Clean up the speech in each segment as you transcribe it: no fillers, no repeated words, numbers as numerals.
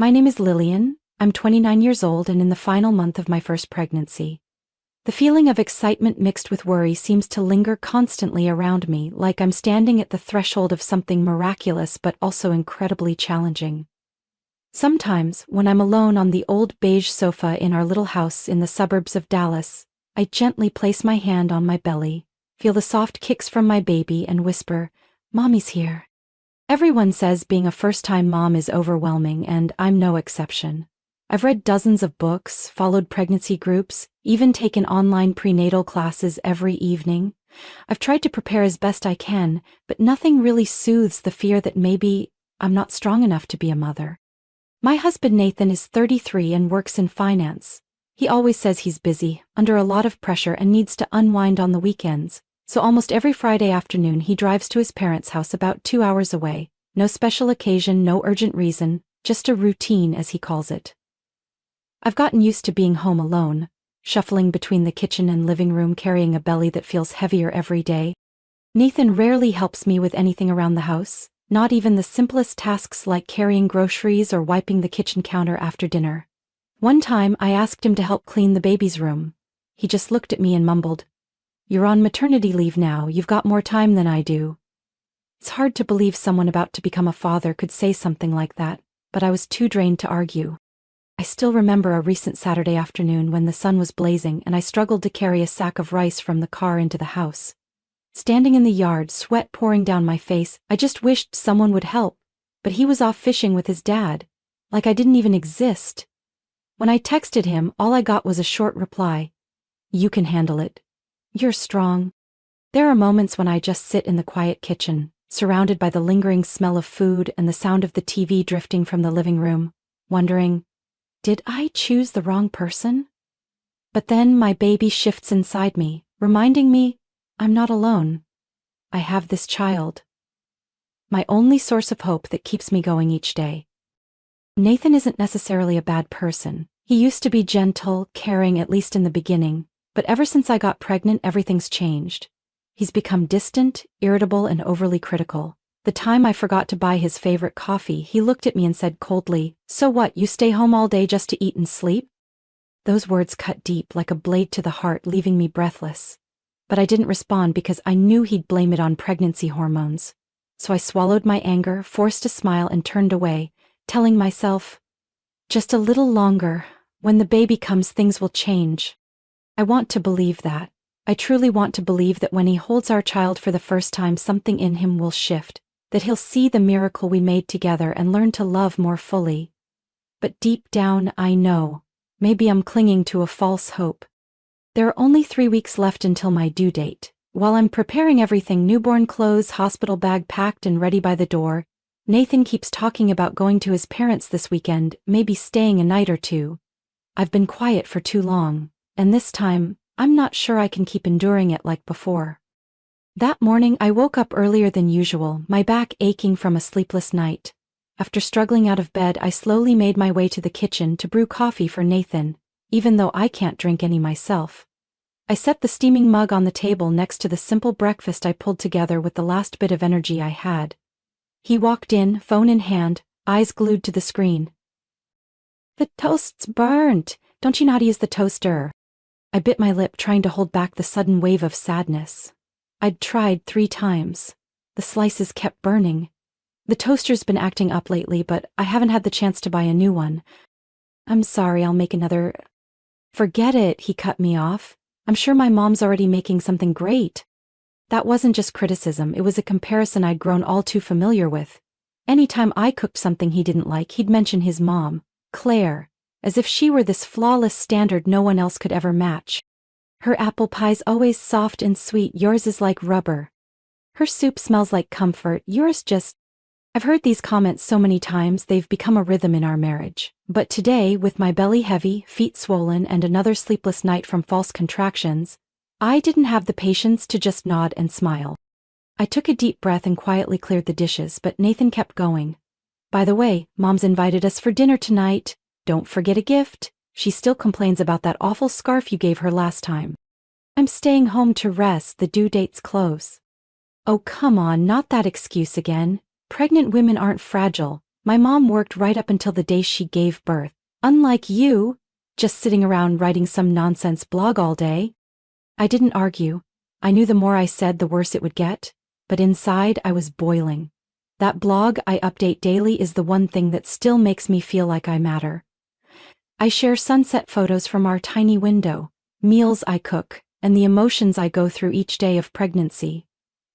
My name is Lillian. I'm 29 years old and in the final month of my first pregnancy. The feeling of excitement mixed with worry seems to linger constantly around me, like I'm standing at the threshold of something miraculous but also incredibly challenging. Sometimes, when I'm alone on the old beige sofa in our little house in the suburbs of Dallas, I gently place my hand on my belly, feel the soft kicks from my baby and whisper, "Mommy's here." Everyone says being a first-time mom is overwhelming, and I'm no exception. I've read dozens of books, followed pregnancy groups, even taken online prenatal classes every evening. I've tried to prepare as best I can, but nothing really soothes the fear that maybe I'm not strong enough to be a mother. My husband Nathan is 33 and works in finance. He always says he's busy, under a lot of pressure, and needs to unwind on the weekends. So almost every Friday afternoon he drives to his parents' house about 2 hours away. No special occasion, no urgent reason, just a routine, as he calls it. I've gotten used to being home alone, shuffling between the kitchen and living room carrying a belly that feels heavier every day. Nathan rarely helps me with anything around the house, not even the simplest tasks like carrying groceries or wiping the kitchen counter after dinner. One time I asked him to help clean the baby's room. He just looked at me and mumbled, "You're on maternity leave now, you've got more time than I do." It's hard to believe someone about to become a father could say something like that, but I was too drained to argue. I still remember a recent Saturday afternoon when the sun was blazing and I struggled to carry a sack of rice from the car into the house. Standing in the yard, sweat pouring down my face, I just wished someone would help, but he was off fishing with his dad, like I didn't even exist. When I texted him, all I got was a short reply, "You can handle it. You're strong." There are moments when I just sit in the quiet kitchen, surrounded by the lingering smell of food and the sound of the TV drifting from the living room, wondering, did I choose the wrong person? But then my baby shifts inside me, reminding me I'm not alone. I have this child. My only source of hope that keeps me going each day. Nathan isn't necessarily a bad person. He used to be gentle, caring, at least in the beginning, but ever since I got pregnant, everything's changed. He's become distant, irritable, and overly critical. The time I forgot to buy his favorite coffee, he looked at me and said coldly, "So what, you stay home all day just to eat and sleep?" Those words cut deep like a blade to the heart, leaving me breathless. But I didn't respond because I knew he'd blame it on pregnancy hormones. So I swallowed my anger, forced a smile, and turned away, telling myself, just a little longer. When the baby comes, things will change. I want to believe that. I truly want to believe that when he holds our child for the first time, something in him will shift, that he'll see the miracle we made together and learn to love more fully. But deep down, I know, maybe I'm clinging to a false hope. There are only 3 weeks left until my due date. While I'm preparing everything, newborn clothes, hospital bag packed and ready by the door, Nathan keeps talking about going to his parents this weekend, maybe staying a night or two. I've been quiet for too long, and this time, I'm not sure I can keep enduring it like before. That morning I woke up earlier than usual, my back aching from a sleepless night. After struggling out of bed, I slowly made my way to the kitchen to brew coffee for Nathan, even though I can't drink any myself. I set the steaming mug on the table next to the simple breakfast I pulled together with the last bit of energy I had. He walked in, phone in hand, eyes glued to the screen. "The toast's burnt. Don't you know how to use the toaster?" I bit my lip, trying to hold back the sudden wave of sadness. I'd tried 3 times. The slices kept burning. The toaster's been acting up lately, but I haven't had the chance to buy a new one. "I'm sorry, I'll make another." "Forget it," he cut me off. "I'm sure my mom's already making something great." That wasn't just criticism, it was a comparison I'd grown all too familiar with. Anytime I cooked something he didn't like, he'd mention his mom, Claire, as if she were this flawless standard no one else could ever match. "Her apple pie's always soft and sweet, yours is like rubber. Her soup smells like comfort, yours just..." I've heard these comments so many times they've become a rhythm in our marriage. But today, with my belly heavy, feet swollen, and another sleepless night from false contractions, I didn't have the patience to just nod and smile. I took a deep breath and quietly cleared the dishes, but Nathan kept going. "By the way, Mom's invited us for dinner tonight. Don't forget a gift. She still complains about that awful scarf you gave her last time. I'm staying home to rest, the due date's close." Oh, come on, not that excuse again. Pregnant women aren't fragile. My mom worked right up until the day she gave birth. Unlike you, just sitting around writing some nonsense blog all day. I didn't argue. I knew the more I said, the worse it would get. But inside, I was boiling. That blog I update daily is the one thing that still makes me feel like I matter. I share sunset photos from our tiny window, meals I cook, and the emotions I go through each day of pregnancy.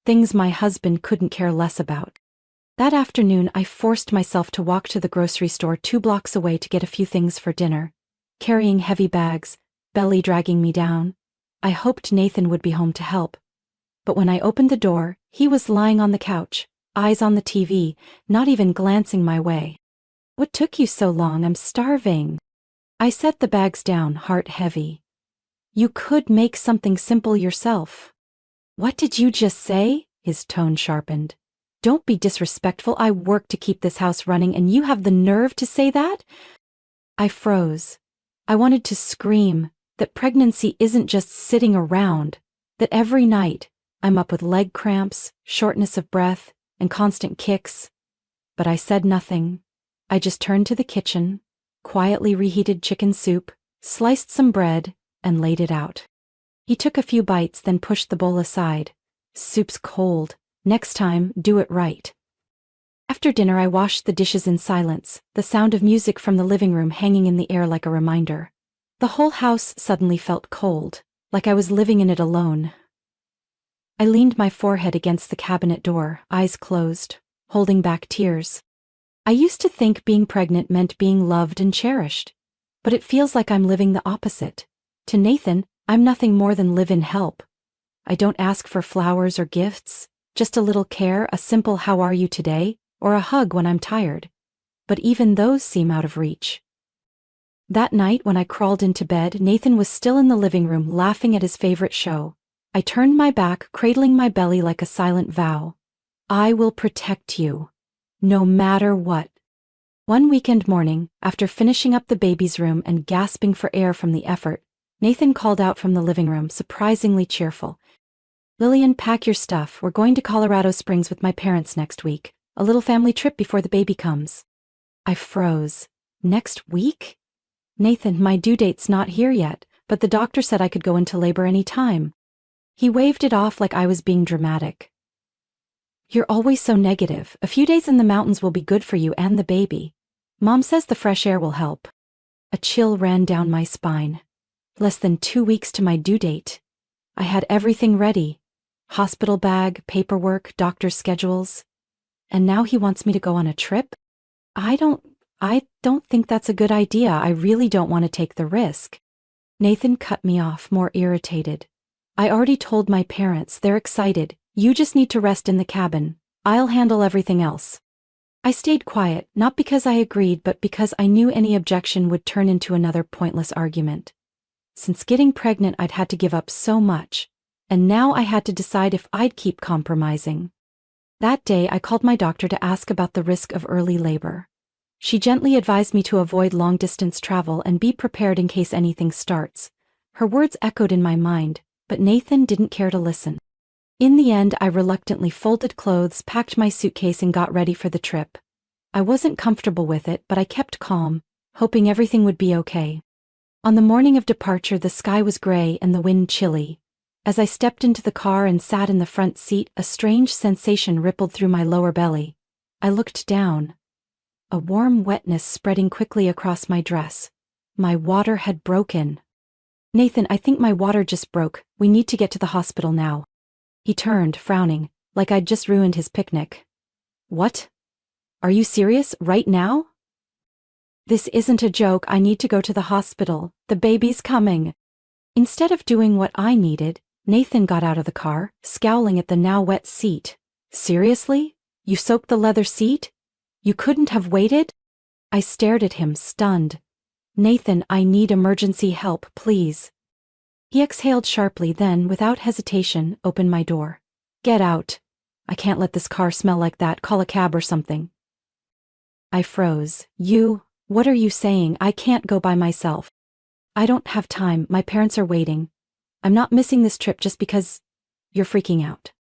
Things my husband couldn't care less about. That afternoon, I forced myself to walk to the grocery store 2 blocks away to get a few things for dinner. Carrying heavy bags, belly dragging me down. I hoped Nathan would be home to help. But when I opened the door, he was lying on the couch, eyes on the TV, not even glancing my way. "What took you so long? I'm starving." I set the bags down, heart heavy. "You could make something simple yourself." "What did you just say?" His tone sharpened. "Don't be disrespectful. I work to keep this house running and you have the nerve to say that?" I froze. I wanted to scream that pregnancy isn't just sitting around, that every night I'm up with leg cramps, shortness of breath, and constant kicks. But I said nothing. I just turned to the kitchen, quietly reheated chicken soup, sliced some bread, and laid it out. He took a few bites, then pushed the bowl aside. "Soup's cold. Next time, do it right." After dinner, I washed the dishes in silence, the sound of music from the living room hanging in the air like a reminder. The whole house suddenly felt cold, like I was living in it alone. I leaned my forehead against the cabinet door, eyes closed, holding back tears. I used to think being pregnant meant being loved and cherished. But it feels like I'm living the opposite. To Nathan, I'm nothing more than live-in help. I don't ask for flowers or gifts, just a little care, a simple "how are you today?" or a hug when I'm tired. But even those seem out of reach. That night when I crawled into bed, Nathan was still in the living room laughing at his favorite show. I turned my back, cradling my belly like a silent vow. "I will protect you, no matter what." One weekend morning, after finishing up the baby's room and gasping for air from the effort, Nathan called out from the living room, surprisingly cheerful. "Lillian, pack your stuff. We're going to Colorado Springs with my parents next week. A little family trip before the baby comes." I froze. Next week? "Nathan, my due date's not here yet, but the doctor said I could go into labor any time." He waved it off like I was being dramatic. "You're always so negative. A few days in the mountains will be good for you and the baby. Mom says the fresh air will help." A chill ran down my spine. Less than 2 weeks to my due date. I had everything ready. Hospital bag, paperwork, doctor's schedules. And now he wants me to go on a trip? I don't think that's a good idea. I really don't want to take the risk." Nathan cut me off, more irritated. "I already told my parents. They're excited. You just need to rest in the cabin. I'll handle everything else." I stayed quiet, not because I agreed, but because I knew any objection would turn into another pointless argument. Since getting pregnant, I'd had to give up so much, and now I had to decide if I'd keep compromising. That day, I called my doctor to ask about the risk of early labor. She gently advised me to avoid long-distance travel and be prepared in case anything starts. Her words echoed in my mind, but Nathan didn't care to listen. In the end, I reluctantly folded clothes, packed my suitcase, and got ready for the trip. I wasn't comfortable with it, but I kept calm, hoping everything would be okay. On the morning of departure, the sky was gray and the wind chilly. As I stepped into the car and sat in the front seat, a strange sensation rippled through my lower belly. I looked down. A warm wetness spreading quickly across my dress. My water had broken. "Nathan, I think my water just broke. We need to get to the hospital now." He turned, frowning, like I'd just ruined his picnic. "What? Are you serious? Right now?" "This isn't a joke. I need to go to the hospital. The baby's coming." Instead of doing what I needed, Nathan got out of the car, scowling at the now wet seat. "Seriously? You soaked the leather seat? You couldn't have waited?" I stared at him, stunned. "Nathan, I need emergency help, please." He exhaled sharply, then, without hesitation, opened my door. "Get out. I can't let this car smell like that. Call a cab or something." I froze. What are you saying? I can't go by myself." "I don't have time. My parents are waiting. I'm not missing this trip just because you're freaking out."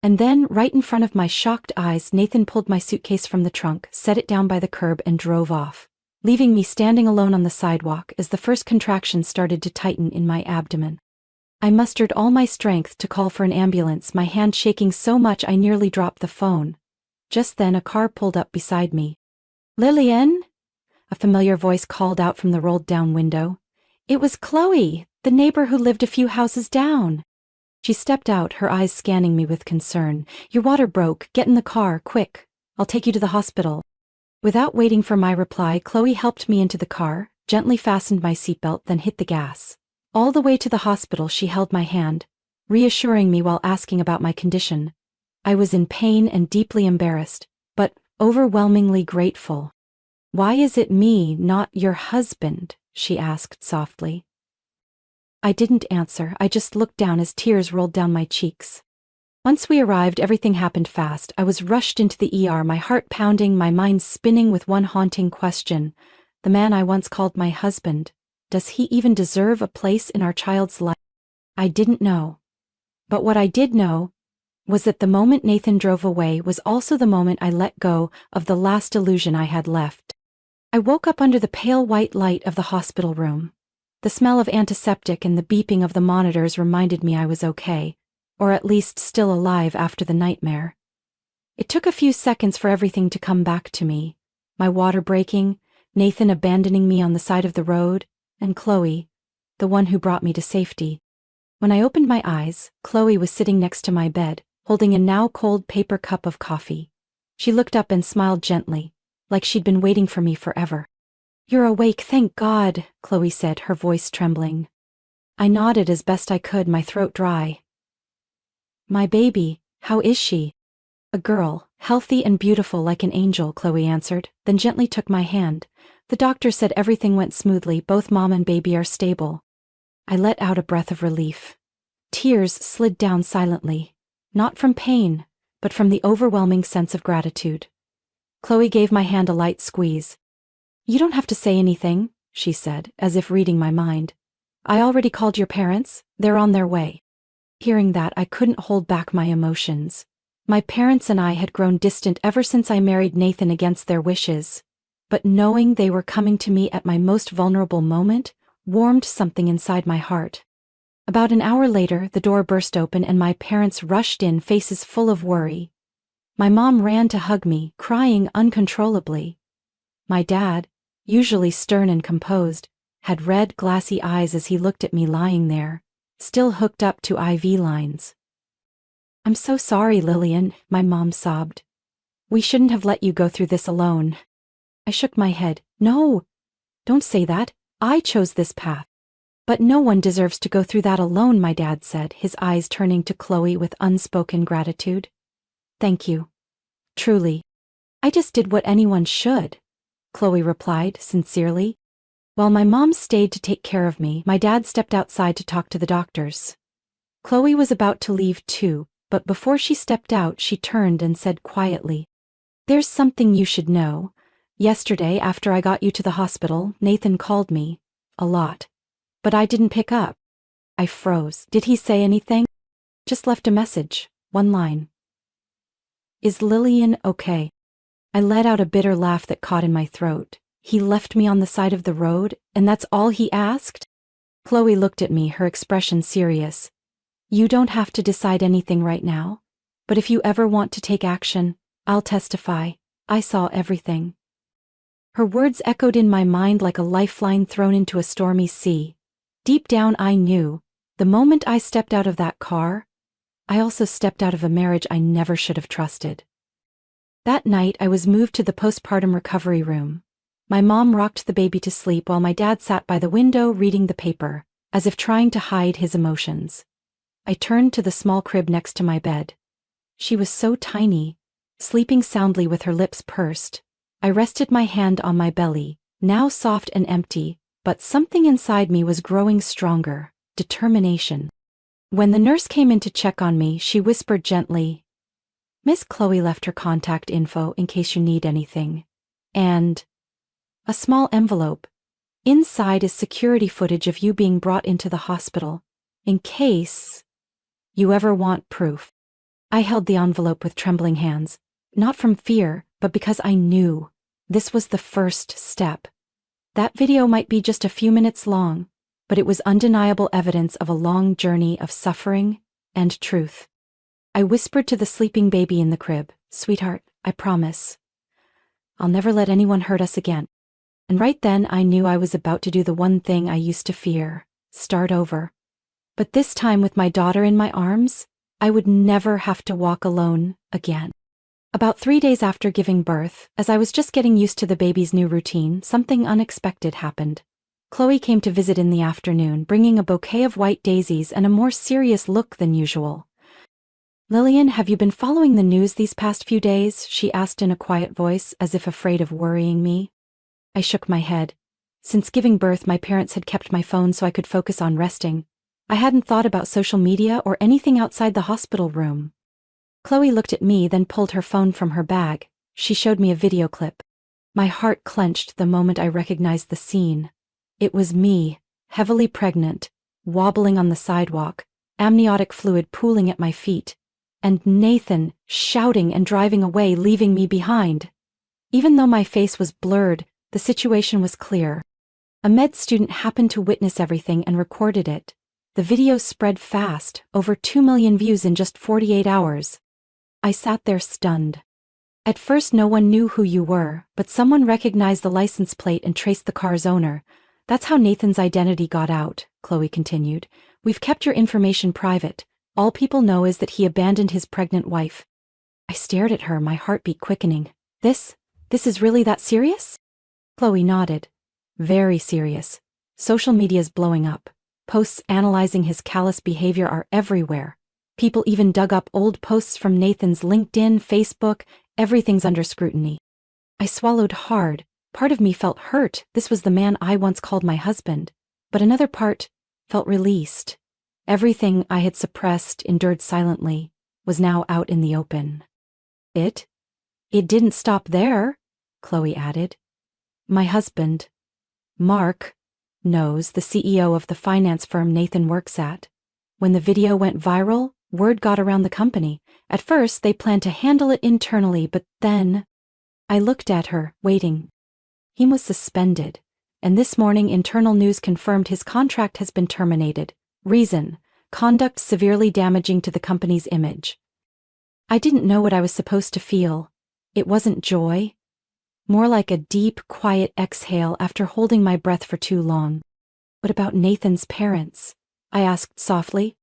And then, right in front of my shocked eyes, Nathan pulled my suitcase from the trunk, set it down by the curb and drove off, leaving me standing alone on the sidewalk as the first contractions started to tighten in my abdomen. I mustered all my strength to call for an ambulance, my hand shaking so much I nearly dropped the phone. Just then a car pulled up beside me. "Lillian?" A familiar voice called out from the rolled-down window. It was Chloe, the neighbor who lived a few houses down. She stepped out, her eyes scanning me with concern. "Your water broke. Get in the car, quick. I'll take you to the hospital." Without waiting for my reply, Chloe helped me into the car, gently fastened my seatbelt, then hit the gas. All the way to the hospital she held my hand, reassuring me while asking about my condition. I was in pain and deeply embarrassed, but overwhelmingly grateful. "Why is it me, not your husband?" she asked softly. I didn't answer, I just looked down as tears rolled down my cheeks. Once we arrived, everything happened fast. I was rushed into the ER, my heart pounding, my mind spinning with one haunting question. The man I once called my husband, does he even deserve a place in our child's life? I didn't know. But what I did know was that the moment Nathan drove away was also the moment I let go of the last illusion I had left. I woke up under the pale white light of the hospital room. The smell of antiseptic and the beeping of the monitors reminded me I was okay, or at least still alive after the nightmare. It took a few seconds for everything to come back to me. My water breaking, Nathan abandoning me on the side of the road, and Chloe, the one who brought me to safety. When I opened my eyes, Chloe was sitting next to my bed, holding a now cold paper cup of coffee. She looked up and smiled gently, like she'd been waiting for me forever. "You're awake, thank God," Chloe said, her voice trembling. I nodded as best I could, my throat dry. "My baby, how is she?" "A girl, healthy and beautiful like an angel," Chloe answered, then gently took my hand. "The doctor said everything went smoothly, both mom and baby are stable." I let out a breath of relief. Tears slid down silently, not from pain, but from the overwhelming sense of gratitude. Chloe gave my hand a light squeeze. "You don't have to say anything," she said, as if reading my mind. "I already called your parents, they're on their way." Hearing that, I couldn't hold back my emotions. My parents and I had grown distant ever since I married Nathan against their wishes, but knowing they were coming to me at my most vulnerable moment warmed something inside my heart. About an hour later, the door burst open and my parents rushed in, faces full of worry. My mom ran to hug me, crying uncontrollably. My dad, usually stern and composed, had red, glassy eyes as he looked at me lying there, still hooked up to IV lines. "I'm so sorry, Lillian," my mom sobbed. "We shouldn't have let you go through this alone." I shook my head. "No, don't say that. I chose this path." "But no one deserves to go through that alone," my dad said, his eyes turning to Chloe with unspoken gratitude. "Thank you. Truly. I just did what anyone should," Chloe replied sincerely. While my mom stayed to take care of me, my dad stepped outside to talk to the doctors. Chloe was about to leave too, but before she stepped out, she turned and said quietly, "There's something you should know. Yesterday, after I got you to the hospital, Nathan called me. A lot. But I didn't pick up." I froze. "Did he say anything?" "Just left a message. One line. Is Lillian okay?" I let out a bitter laugh that caught in my throat. "He left me on the side of the road, and that's all he asked?" Chloe looked at me, her expression serious. "You don't have to decide anything right now, but if you ever want to take action, I'll testify. I saw everything." Her words echoed in my mind like a lifeline thrown into a stormy sea. Deep down I knew, the moment I stepped out of that car, I also stepped out of a marriage I never should have trusted. That night I was moved to the postpartum recovery room. My mom rocked the baby to sleep while my dad sat by the window reading the paper, as if trying to hide his emotions. I turned to the small crib next to my bed. She was so tiny, sleeping soundly with her lips pursed. I rested my hand on my belly, now soft and empty, but something inside me was growing stronger, determination. When the nurse came in to check on me, she whispered gently, "Miss Chloe left her contact info in case you need anything." And a small envelope. Inside is security footage of you being brought into the hospital, in case you ever want proof. I held the envelope with trembling hands, not from fear, but because I knew this was the first step. That video might be just a few minutes long, but it was undeniable evidence of a long journey of suffering and truth. I whispered to the sleeping baby in the crib, "Sweetheart, I promise. I'll never let anyone hurt us again." And right then I knew I was about to do the one thing I used to fear, start over. But this time with my daughter in my arms, I would never have to walk alone again. About 3 days after giving birth, as I was just getting used to the baby's new routine, something unexpected happened. Chloe came to visit in the afternoon, bringing a bouquet of white daisies and a more serious look than usual. "Lillian, have you been following the news these past few days?" she asked in a quiet voice, as if afraid of worrying me. I shook my head. Since giving birth, my parents had kept my phone so I could focus on resting. I hadn't thought about social media or anything outside the hospital room. Chloe looked at me, then pulled her phone from her bag. She showed me a video clip. My heart clenched the moment I recognized the scene. It was me, heavily pregnant, wobbling on the sidewalk, amniotic fluid pooling at my feet, and Nathan shouting and driving away, leaving me behind. Even though my face was blurred, the situation was clear. A med student happened to witness everything and recorded it. The video spread fast, over 2 million views in just 48 hours. I sat there stunned. At first no one knew who you were, but someone recognized the license plate and traced the car's owner. "That's how Nathan's identity got out," Chloe continued. "We've kept your information private. All people know is that he abandoned his pregnant wife." I stared at her, my heartbeat quickening. This is really that serious?" Chloe nodded. "Very serious. Social media's blowing up. Posts analyzing his callous behavior are everywhere. People even dug up old posts from Nathan's LinkedIn, Facebook, everything's under scrutiny." I swallowed hard. Part of me felt hurt. This was the man I once called my husband. But another part felt released. Everything I had suppressed, endured silently, was now out in the open. It didn't stop there," Chloe added. "My husband, Mark, knows, the CEO of the finance firm Nathan works at. When the video went viral, word got around the company. At first, they planned to handle it internally, but then..." I looked at her, waiting. "He was suspended, and this morning internal news confirmed his contract has been terminated. Reason: conduct severely damaging to the company's image." I didn't know what I was supposed to feel. It wasn't joy. More like a deep, quiet exhale after holding my breath for too long. "What about Nathan's parents?" I asked softly.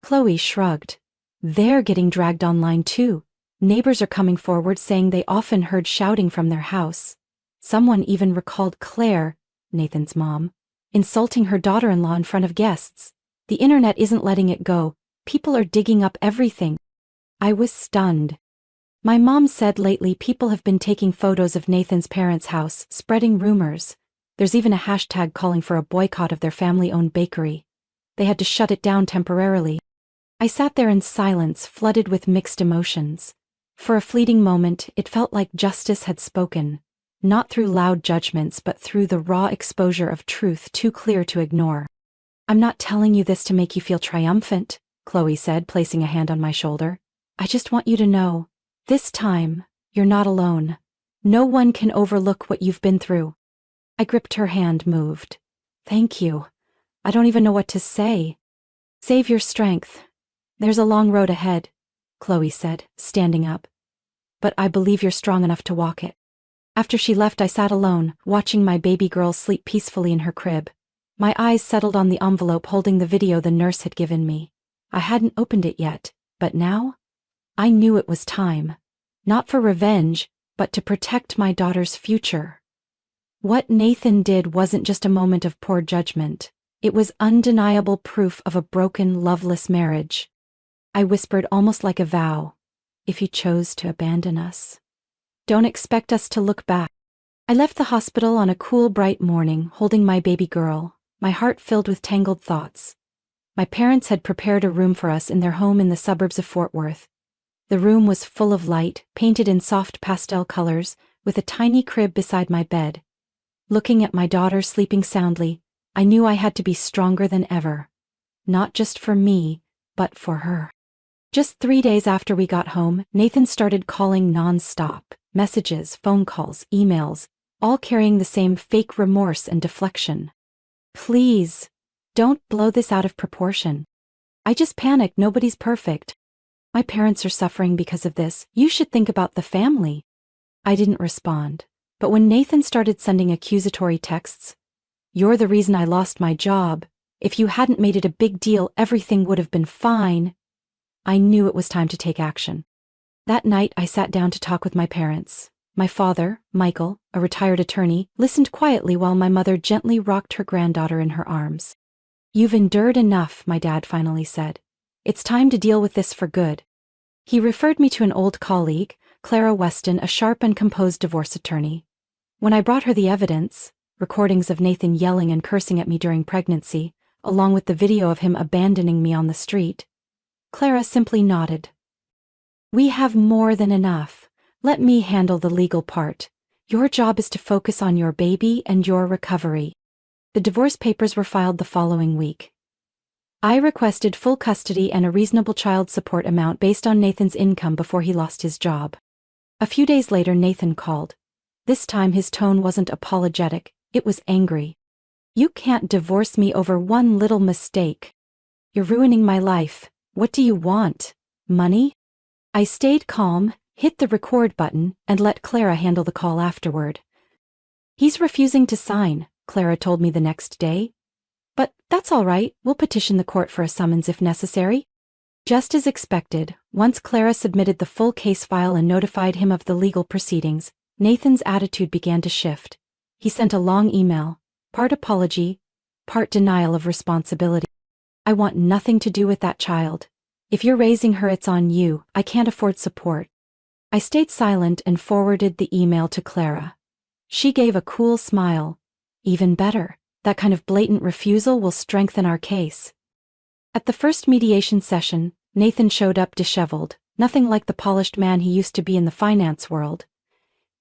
Chloe shrugged. "They're getting dragged online too. Neighbors are coming forward saying they often heard shouting from their house. Someone even recalled Claire, Nathan's mom, insulting her daughter-in-law in front of guests. The internet isn't letting it go. People are digging up everything." I was stunned. My mom said lately people have been taking photos of Nathan's parents' house, spreading rumors. There's even a hashtag calling for a boycott of their family-owned bakery. They had to shut it down temporarily. I sat there in silence, flooded with mixed emotions. For a fleeting moment, it felt like justice had spoken, not through loud judgments but through the raw exposure of truth too clear to ignore. "I'm not telling you this to make you feel triumphant," Chloe said, placing a hand on my shoulder. "I just want you to know, this time, you're not alone. No one can overlook what you've been through." I gripped her hand, moved. "Thank you. I don't even know what to say." "Save your strength. There's a long road ahead," Chloe said, standing up. "But I believe you're strong enough to walk it." After she left, I sat alone, watching my baby girl sleep peacefully in her crib. My eyes settled on the envelope holding the video the nurse had given me. I hadn't opened it yet, but now I knew it was time. Not for revenge, but to protect my daughter's future. What Nathan did wasn't just a moment of poor judgment. It was undeniable proof of a broken, loveless marriage. I whispered almost like a vow, "If he chose to abandon us, don't expect us to look back." I left the hospital on a cool, bright morning, holding my baby girl, my heart filled with tangled thoughts. My parents had prepared a room for us in their home in the suburbs of Fort Worth. The room was full of light, painted in soft pastel colors, with a tiny crib beside my bed. Looking at my daughter sleeping soundly, I knew I had to be stronger than ever. Not just for me, but for her. Just 3 days after we got home, Nathan started calling non-stop. Messages, phone calls, emails, all carrying the same fake remorse and deflection. Please, don't blow this out of proportion. I just panicked. Nobody's perfect. My parents are suffering because of this. You should think about the family. I didn't respond. But when Nathan started sending accusatory texts, "You're the reason I lost my job. If you hadn't made it a big deal, everything would have been fine," I knew it was time to take action. That night, I sat down to talk with my parents. My father, Michael, a retired attorney, listened quietly while my mother gently rocked her granddaughter in her arms. "You've endured enough," my dad finally said. "It's time to deal with this for good." He referred me to an old colleague, Clara Weston, a sharp and composed divorce attorney. When I brought her the evidence, recordings of Nathan yelling and cursing at me during pregnancy, along with the video of him abandoning me on the street, Clara simply nodded. "We have more than enough. Let me handle the legal part. Your job is to focus on your baby and your recovery." The divorce papers were filed the following week. I requested full custody and a reasonable child support amount based on Nathan's income before he lost his job. A few days later, Nathan called. This time his tone wasn't apologetic, it was angry. "You can't divorce me over one little mistake. You're ruining my life. What do you want? Money?" I stayed calm, hit the record button, and let Clara handle the call afterward. "He's refusing to sign," Clara told me the next day. "But that's all right, we'll petition the court for a summons if necessary." Just as expected, once Clara submitted the full case file and notified him of the legal proceedings, Nathan's attitude began to shift. He sent a long email, part apology, part denial of responsibility. "I want nothing to do with that child. If you're raising her, it's on you. I can't afford support." I stayed silent and forwarded the email to Clara. She gave a cool smile. "Even better. That kind of blatant refusal will strengthen our case." At the first mediation session, Nathan showed up disheveled, nothing like the polished man he used to be in the finance world.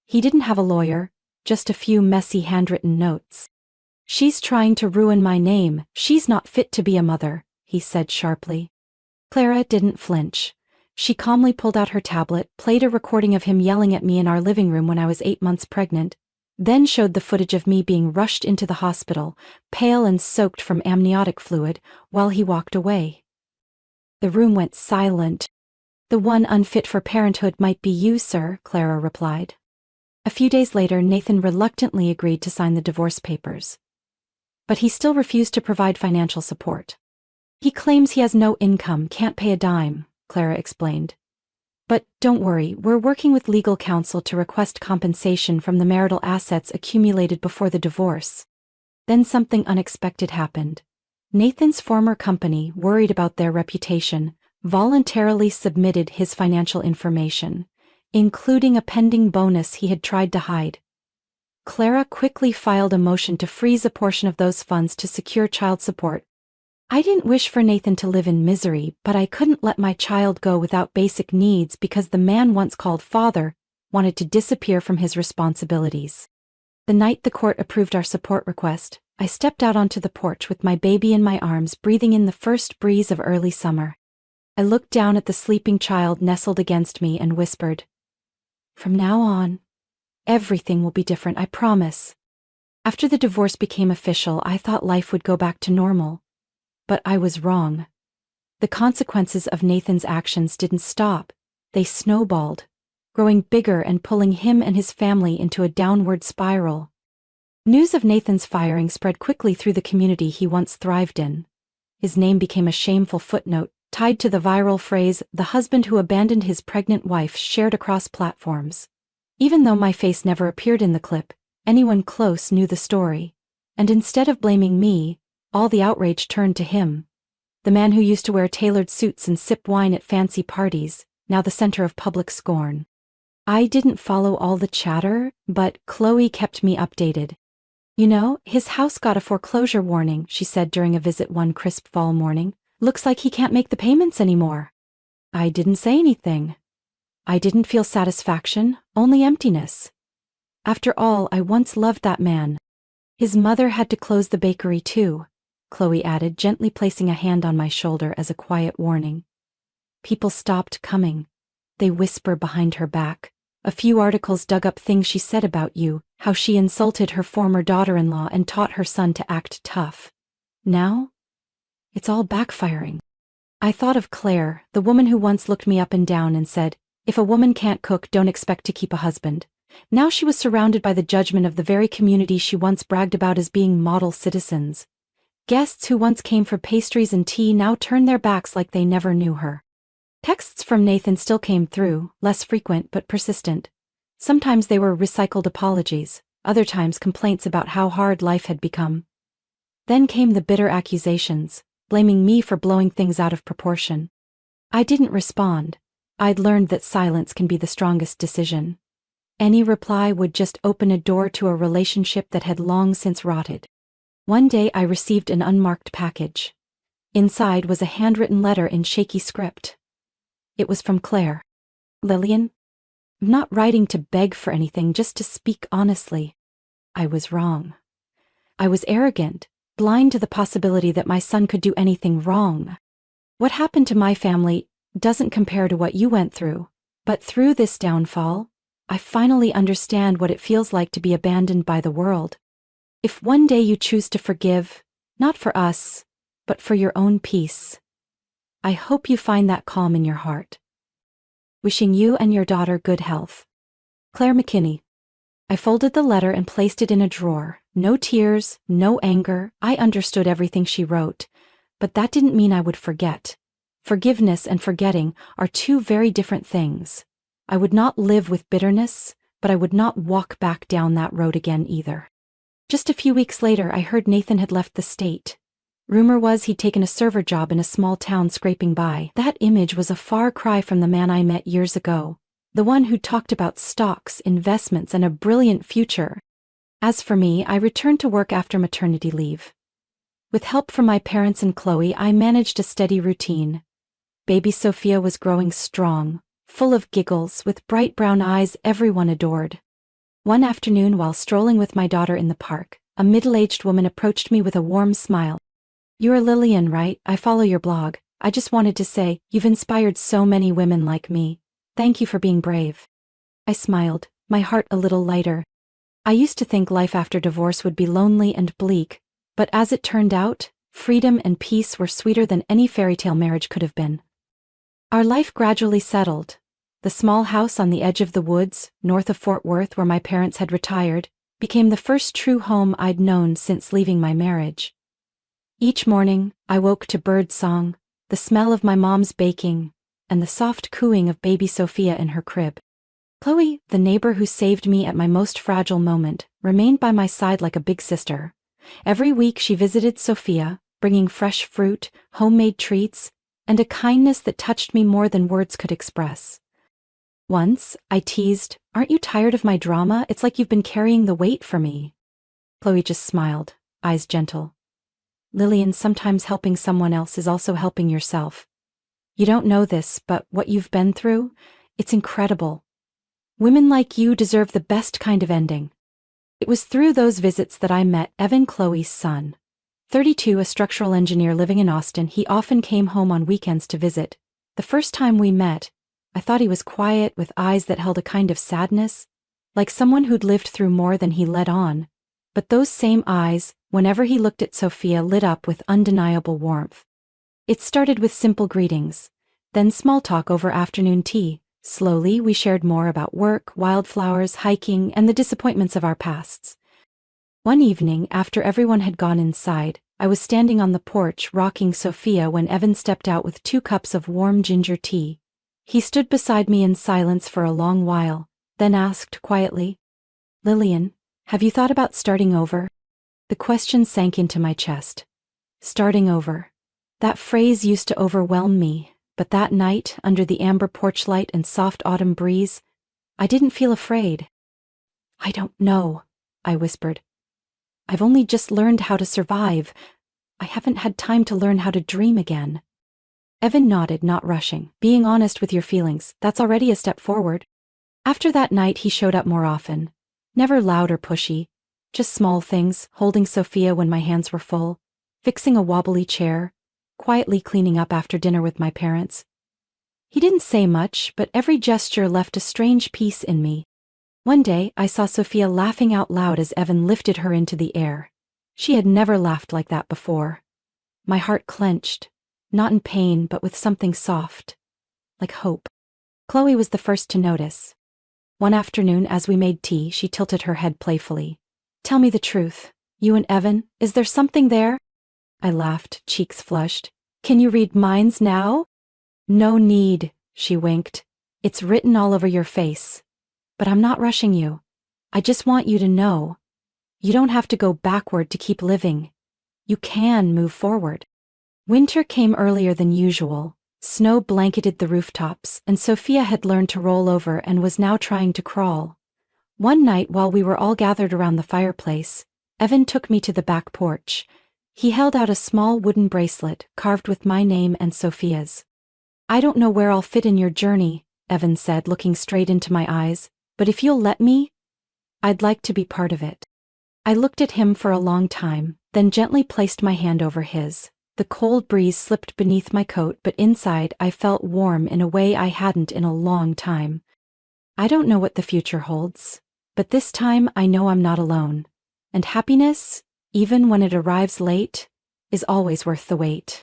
He didn't have a lawyer, just a few messy handwritten notes. "She's trying to ruin my name. She's not fit to be a mother," he said sharply. Clara didn't flinch. She calmly pulled out her tablet, played a recording of him yelling at me in our living room when I was 8 months pregnant, then showed the footage of me being rushed into the hospital, pale and soaked from amniotic fluid, while he walked away. The room went silent. "The one unfit for parenthood might be you, sir," Clara replied. A few days later, Nathan reluctantly agreed to sign the divorce papers. But he still refused to provide financial support. "He claims he has no income, can't pay a dime," Clara explained. "But don't worry, we're working with legal counsel to request compensation from the marital assets accumulated before the divorce." Then something unexpected happened. Nathan's former company, worried about their reputation, voluntarily submitted his financial information, including a pending bonus he had tried to hide. Clara quickly filed a motion to freeze a portion of those funds to secure child support. I didn't wish for Nathan to live in misery, but I couldn't let my child go without basic needs because the man once called father wanted to disappear from his responsibilities. The night the court approved our support request, I stepped out onto the porch with my baby in my arms, breathing in the first breeze of early summer. I looked down at the sleeping child nestled against me and whispered, "From now on, everything will be different, I promise." After the divorce became official, I thought life would go back to normal. But I was wrong. The consequences of Nathan's actions didn't stop. They snowballed, growing bigger and pulling him and his family into a downward spiral. News of Nathan's firing spread quickly through the community he once thrived in. His name became a shameful footnote, tied to the viral phrase, "the husband who abandoned his pregnant wife," shared across platforms. Even though my face never appeared in the clip, anyone close knew the story. And instead of blaming me, all the outrage turned to him. The man who used to wear tailored suits and sip wine at fancy parties, now the center of public scorn. I didn't follow all the chatter, but Chloe kept me updated. "You know, his house got a foreclosure warning," she said during a visit one crisp fall morning. "Looks like he can't make the payments anymore." I didn't say anything. I didn't feel satisfaction, only emptiness. After all, I once loved that man. "His mother had to close the bakery too," Chloe added, gently placing a hand on my shoulder as a quiet warning. People stopped coming. They whisper behind her back. A few articles dug up things she said about you, how she insulted her former daughter-in-law and taught her son to act tough. Now, it's all backfiring. I thought of Claire, the woman who once looked me up and down and said, "If a woman can't cook, don't expect to keep a husband." Now she was surrounded by the judgment of the very community she once bragged about as being model citizens. Guests who once came for pastries and tea now turned their backs like they never knew her. Texts from Nathan still came through, less frequent but persistent. Sometimes they were recycled apologies, other times complaints about how hard life had become. Then came the bitter accusations, blaming me for blowing things out of proportion. I didn't respond. I'd learned that silence can be the strongest decision. Any reply would just open a door to a relationship that had long since rotted. One day I received an unmarked package. Inside was a handwritten letter in shaky script. It was from Claire. "Lillian, I'm not writing to beg for anything, just to speak honestly. I was wrong. I was arrogant, blind to the possibility that my son could do anything wrong. What happened to my family doesn't compare to what you went through, but through this downfall, I finally understand what it feels like to be abandoned by the world. If one day you choose to forgive, not for us, but for your own peace, I hope you find that calm in your heart. Wishing you and your daughter good health. Claire McKinney." I folded the letter and placed it in a drawer. No tears, no anger. I understood everything she wrote, but that didn't mean I would forget. Forgiveness and forgetting are two very different things. I would not live with bitterness, but I would not walk back down that road again either. Just a few weeks later, I heard Nathan had left the state. Rumor was he'd taken a server job in a small town scraping by. That image was a far cry from the man I met years ago, the one who talked about stocks, investments, and a brilliant future. As for me, I returned to work after maternity leave. With help from my parents and Chloe, I managed a steady routine. Baby Sophia was growing strong, full of giggles, with bright brown eyes everyone adored. One afternoon, while strolling with my daughter in the park, a middle-aged woman approached me with a warm smile. "You're Lillian, right? I follow your blog. I just wanted to say, you've inspired so many women like me. Thank you for being brave." I smiled, my heart a little lighter. I used to think life after divorce would be lonely and bleak, but as it turned out, freedom and peace were sweeter than any fairy tale marriage could have been. Our life gradually settled. The small house on the edge of the woods, north of Fort Worth where my parents had retired, became the first true home I'd known since leaving my marriage. Each morning, I woke to bird song, the smell of my mom's baking, and the soft cooing of baby Sophia in her crib. Chloe, the neighbor who saved me at my most fragile moment, remained by my side like a big sister. Every week she visited Sophia, bringing fresh fruit, homemade treats, and a kindness that touched me more than words could express. Once, I teased, "Aren't you tired of my drama? It's like you've been carrying the weight for me." Chloe just smiled, eyes gentle. "Lillian, sometimes helping someone else is also helping yourself. You don't know this, but what you've been through, it's incredible. Women like you deserve the best kind of ending." It was through those visits that I met Evan, Chloe's son. 32, a structural engineer living in Austin, he often came home on weekends to visit. The first time we met, I thought he was quiet with eyes that held a kind of sadness, like someone who'd lived through more than he let on. But those same eyes, whenever he looked at Sophia, lit up with undeniable warmth. It started with simple greetings, then small talk over afternoon tea. Slowly, we shared more about work, wildflowers, hiking, and the disappointments of our pasts. One evening, after everyone had gone inside, I was standing on the porch rocking Sophia when Evan stepped out with 2 cups of warm ginger tea. He stood beside me in silence for a long while, then asked quietly, "Lillian, have you thought about starting over?" The question sank into my chest. Starting over. That phrase used to overwhelm me, but that night, under the amber porch light and soft autumn breeze, I didn't feel afraid. "I don't know," I whispered. "I've only just learned how to survive. I haven't had time to learn how to dream again." Evan nodded, not rushing. "Being honest with your feelings, that's already a step forward." After that night, he showed up more often. Never loud or pushy, just small things, holding Sophia when my hands were full, fixing a wobbly chair, quietly cleaning up after dinner with my parents. He didn't say much, but every gesture left a strange peace in me. One day, I saw Sophia laughing out loud as Evan lifted her into the air. She had never laughed like that before. My heart clenched, not in pain but with something soft, like hope. Chloe was the first to notice. One afternoon as we made tea, she tilted her head playfully. "Tell me the truth. You and Evan, is there something there?" I laughed, cheeks flushed. "Can you read minds now?" "No need," she winked. "It's written all over your face. But I'm not rushing you. I just want you to know. You don't have to go backward to keep living. You can move forward." Winter came earlier than usual. Snow blanketed the rooftops, and Sophia had learned to roll over and was now trying to crawl. One night while we were all gathered around the fireplace, Evan took me to the back porch. He held out a small wooden bracelet carved with my name and Sophia's. "I don't know where I'll fit in your journey," Evan said, looking straight into my eyes, "but if you'll let me, I'd like to be part of it." I looked at him for a long time, then gently placed my hand over his. The cold breeze slipped beneath my coat, but inside I felt warm in a way I hadn't in a long time. I don't know what the future holds, but this time I know I'm not alone. And happiness, even when it arrives late, is always worth the wait.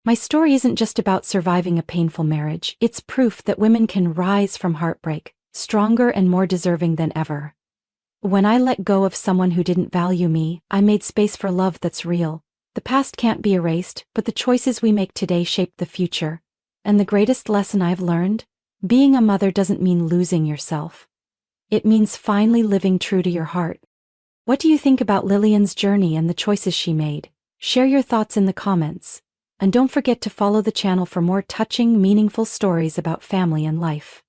My story isn't just about surviving a painful marriage, it's proof that women can rise from heartbreak, stronger and more deserving than ever. When I let go of someone who didn't value me, I made space for love that's real. The past can't be erased, but the choices we make today shape the future. And the greatest lesson I've learned? Being a mother doesn't mean losing yourself. It means finally living true to your heart. What do you think about Lillian's journey and the choices she made? Share your thoughts in the comments. And don't forget to follow the channel for more touching, meaningful stories about family and life.